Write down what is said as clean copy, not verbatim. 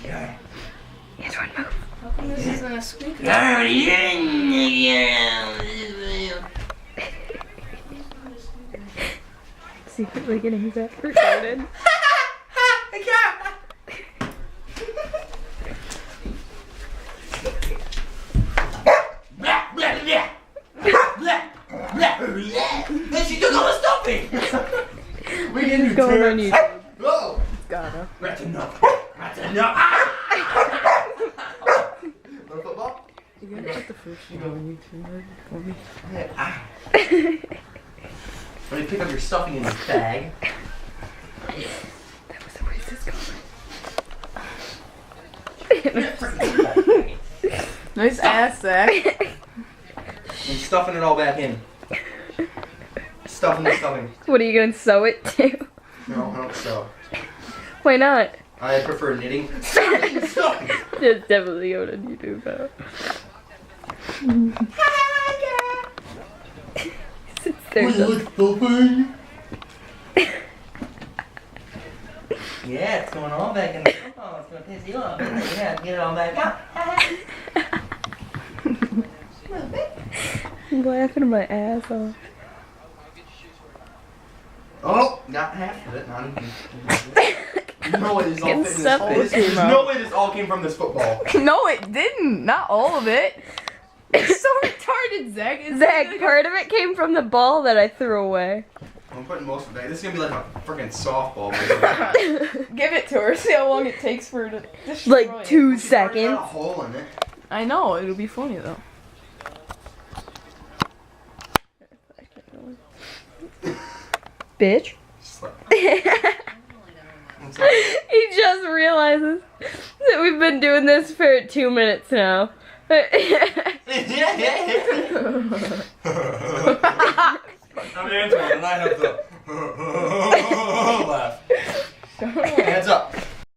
Yeah. Antoine, move. How come this isn't a squeaker? Secretly getting Zach recorded. She took all the stuffing! We can do Going on YouTube. Whoa! Gotta. That's enough. That's enough. Ah! Want a football? You gotta put the first one on YouTube for me. Yeah. Ah. Let me pick up your stuffing in this bag. That was the racist comment. Nice ass, Zach. I'm stuffing it all back in. Stuffing the stuffing. What are you gonna sew it to? No, I don't sew. Why not? I prefer knitting. Stuffing. It's definitely going on YouTube though. Sits there. Stuffing. Yeah, it's going all back in the football. It's going to piss you off. Yeah, get it all back out. I'm laughing my ass off. Oh, got half of it. Not even. No way this all Getting fit in stuff this. There's no way this all came from this football. No, it didn't. Not all of it. It's so retarded, Zach. It's Zach, like part of it came from the ball that I threw away. I'm putting most of it back. This is going to be like a freaking softball. Give it to her. See how long it takes for her to destroy Like it. 2 She's already got seconds. a hole in it. I know. It'll be funny though. Bitch. What's up? He just realizes that we've been doing this for 2 minutes now. I'm Antoine, and I have the